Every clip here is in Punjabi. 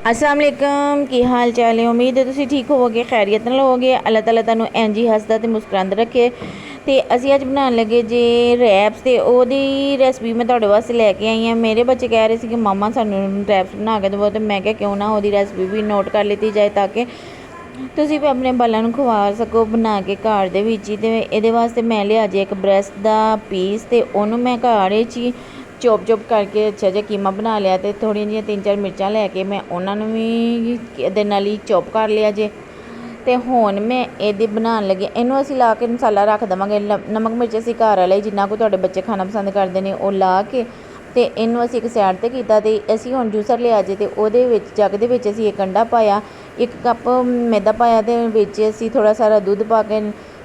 अस्सलाम वालेकुम की हाल चाल है। उम्मीद है तुसी ठीक होवोगे, खैरियत नाल होवोगे। अल्लाह ताला तुहानू इंज ही हसदा ते मुस्कुरांदा रखे। तो असी अज बनाने लगे जे रैप्स, तो ओहदी रेसिपी मैं तुहाडे वास्ते लैके आई हाँ। मेरे बच्चे कह रहे थे कि मम्मा सानू रैप्स बना के दवो, तो मैं क्या क्यों ना ओहदी रेसिपी भी नोट कर लीती जाए ताकि तुसी भी अपने बालों नू खवा सको बना के घर दे विच ही। ते इहदे वास्ते मैं लिया जे एक ब्रेस्ट दा पीस, ते ओनू मैं घर ही चोप चोप करके अच्छा जिहा कीमा बना लिया। तो थोड़ी जी 3-4 मिर्चां लैके मैं उन्होंने भी ਇਹਦੇ ਨਾਲ ਹੀ चोप कर लिया जे। तो हुण मैं ਇਹਦੀ बनाने लगी, इनू असीं ला के मसाला रख देवांगे। नमक मिर्च असीं घर वाले जिन्ना को तुहाडे बच्चे खाना पसंद करते हैं वो ला के तो इनू असीं एक साइड ते कीता। ते असीं हुण जूसर लिया जे, तो ਉਹਦੇ ਵਿੱਚ जग ਦੇ ਵਿੱਚ असीं एक अंडा पाया, 1 कप मैदा पाया, ते ਵਿੱਚ असीं थोड़ा सारा दुध पा के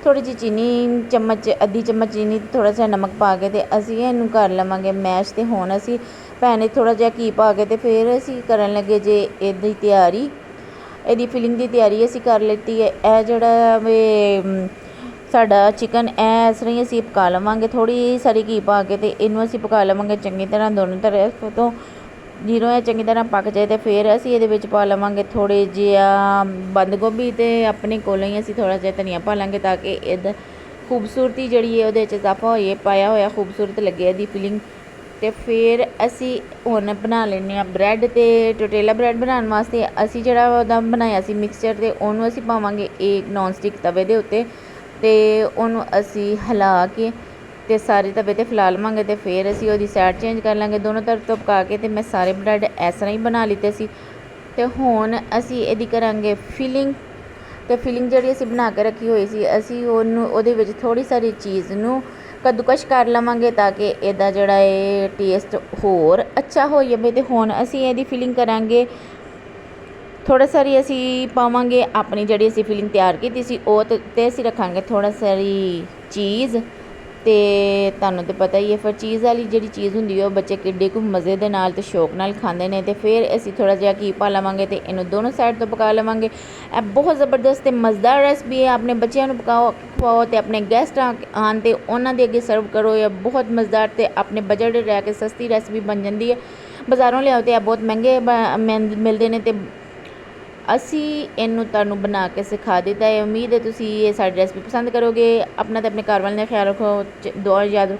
थोड़ी जी चीनी चम्मच अद्धी चम्मच चीनी थोड़ा सा नमक पा के ते असीं इहनूं कर लवांगे मैश। ते हुण असीं पैन थोड़ा जिहा घी पा के ते फिर असीं करन लगे जे ਇਹਦੀ ਤਿਆਰੀ। ਇਹਦੀ ਫਿਲਿੰਗ ਦੀ ਤਿਆਰੀ ਅਸੀਂ ਕਰ ਲਿੱਤੀ ਹੈ। ਇਹ ਜਿਹੜਾ ਵੇ ਸਾਡਾ ਚਿਕਨ ਇਸ ਤਰ੍ਹਾਂ ਹੀ ਅਸੀਂ ਪਕਾ ਲਵਾਂਗੇ, ਥੋੜ੍ਹੀ ਸਾਰੀ ਘੀ ਪਾ ਕੇ, ਤੇ ਇਹਨੂੰ ਅਸੀਂ ਪਕਾ ਲਵਾਂਗੇ ਚੰਗੀ ਤਰ੍ਹਾਂ ਦੋਨੋਂ ਤਰਫ ਤੋਂ। ਜਦੋਂ ਇਹ ਚੰਗੀ ਤਰ੍ਹਾਂ ਪੱਕ ਜਾਏ ਤੇ ਫਿਰ ਅਸੀਂ ਇਹਦੇ ਵਿੱਚ ਪਾ ਲਵਾਂਗੇ ਥੋੜ੍ਹੇ ਜਿਹਾ ਬੰਦ ਗੋਭੀ, ਅਤੇ ਆਪਣੇ ਕੋਲੋਂ ਹੀ ਅਸੀਂ ਥੋੜ੍ਹਾ ਜਿਹਾ ਧਨੀਆ ਪਾ ਲਾਂਗੇ ਤਾਂ ਕਿ ਇਹਦਾ ਖੂਬਸੂਰਤੀ ਜਿਹੜੀ ਹੈ ਉਹਦੇ 'ਚ ਇਜ਼ਾਫਾ ਹੋਏ, ਪਾਇਆ ਹੋਇਆ ਖੂਬਸੂਰਤ ਲੱਗੇ ਇਹਦੀ ਫਿਲਿੰਗ। ਤੇ ਫਿਰ ਅਸੀਂ ਹੁਣ ਬਣਾ ਲੈਂਦੇ ਹਾਂ ਬਰੈਡ। ਤੇ ਟੋਟੇਲਾ ਬਰੈਡ ਬਣਾਉਣ ਵਾਸਤੇ ਅਸੀਂ ਜਿਹੜਾ ਉਹਦਾ ਬਣਾਇਆ ਸੀ ਮਿਕਸਚਰ, ਤੇ ਉਹਨੂੰ ਅਸੀਂ ਪਾਵਾਂਗੇ ਇੱਕ ਨੋਨ ਸਟਿਕ ਤਵੇ ਦੇ ਉੱਤੇ, ਤੇ ਉਹਨੂੰ ਅਸੀਂ ਹਿਲਾ ਕੇ ਤੇ ਸਾਰੇ ਤਵੇ 'ਤੇ ਫੈਲਾ ਲਵਾਂਗੇ। ਤੇ ਫਿਰ ਅਸੀਂ ਉਹਦੀ ਸਾਈਡ ਚੇਂਜ ਕਰ ਲਾਂਗੇ ਦੋਨੋਂ ਤਰਫ ਤੋਂ ਪਕਾ ਕੇ। ਤੇ ਮੈਂ ਸਾਰੇ ਬਰੈਡ ਇਸ ਤਰ੍ਹਾਂ ਹੀ ਬਣਾ ਲਿੱਤੇ ਸੀ। ਤੇ ਹੁਣ ਅਸੀਂ ਇਹਦੀ ਕਰਾਂਗੇ ਫਿਲਿੰਗ। ਤੇ ਫਿਲਿੰਗ ਜਿਹੜੀ ਅਸੀਂ ਬਣਾ ਕੇ ਰੱਖੀ ਹੋਈ ਸੀ, ਅਸੀਂ ਉਹਨੂੰ ਉਹਦੇ ਵਿੱਚ ਥੋੜ੍ਹੀ ਸਾਰੀ ਚੀਜ਼ ਨੂੰ ਕੱਦੂਕਸ਼ ਕਰ ਲਵਾਂਗੇ ਤਾਂ ਕਿ ਇਹਦਾ ਜਿਹੜਾ ਇਹ ਟੇਸਟ ਹੋਰ ਅੱਛਾ ਹੋ ਜਾਵੇ। ਤੇ ਹੁਣ ਅਸੀਂ ਇਹਦੀ ਫਿਲਿੰਗ ਕਰਾਂਗੇ ਥੋੜ੍ਹਾ ਸਾਰੀ ਅਸੀਂ ਪਾਵਾਂਗੇ ਆਪਣੀ ਜਿਹੜੀ ਅਸੀਂ ਫਿਲਿੰਗ ਤਿਆਰ ਕੀਤੀ ਸੀ ਉਹ, ਤੇ ਅਸੀਂ ਰੱਖਾਂਗੇ ਥੋੜ੍ਹਾ ਸਾਰੀ ਚੀਜ਼। ਤੇ ਤੁਹਾਨੂੰ ਤਾਂ ਪਤਾ ਹੀ ਹੈ ਫਿਰ ਚੀਜ਼ ਵਾਲੀ ਜਿਹੜੀ ਚੀਜ਼ ਹੁੰਦੀ ਹੈ ਉਹ ਬੱਚੇ ਕਿੱਡੇ ਕੁ ਮਜ਼ੇ ਦੇ ਨਾਲ ਅਤੇ ਸ਼ੌਕ ਨਾਲ ਖਾਂਦੇ ਨੇ। ਤੇ ਫਿਰ ਅਸੀਂ ਥੋੜ੍ਹਾ ਜਿਹਾ ਘੀ ਪਾ ਲਵਾਂਗੇ ਤੇ ਇਹਨੂੰ ਦੋਨੋਂ ਸਾਈਡ ਤੋਂ ਪਕਾ ਲਵਾਂਗੇ। ਇਹ ਬਹੁਤ ਜ਼ਬਰਦਸਤ ਅਤੇ ਮਜ਼ੇਦਾਰ ਰੈਸਪੀ ਹੈ। ਆਪਣੇ ਬੱਚਿਆਂ ਨੂੰ ਖਵਾਓ ਅਤੇ ਆਪਣੇ ਗੈਸਟ ਆਉਣ ਤੇ ਉਹਨਾਂ ਦੇ ਅੱਗੇ ਸਰਵ ਕਰੋ। ਇਹ ਬਹੁਤ ਮਜ਼ੇਦਾਰ ਅਤੇ ਆਪਣੇ ਬਜਟ ਰਹਿ ਕੇ ਸਸਤੀ ਰੈਸਪੀ ਬਣ ਜਾਂਦੀ ਹੈ। ਬਾਜ਼ਾਰੋਂ ਲਿਆਓ ਤੇ ਇਹ ਬਹੁਤ ਮਹਿੰਗੇ ਮਿਲਦੇ ਨੇ। ਤੇ ਅਸੀਂ ਇਹਨੂੰ ਤੁਹਾਨੂੰ ਬਣਾ ਕੇ ਸਿਖਾ ਦਿੱਤਾ ਹੈ। ਉਮੀਦ ਹੈ ਤੁਸੀਂ ਇਹ ਸਾਡੀ ਰੈਸਪੀ ਪਸੰਦ ਕਰੋਗੇ। ਆਪਣਾ ਤੇ ਆਪਣੇ ਘਰ ਵਾਲਿਆਂ ਦਾ ਖਿਆਲ ਰੱਖੋ, ਦੁਆ ਯਾਦ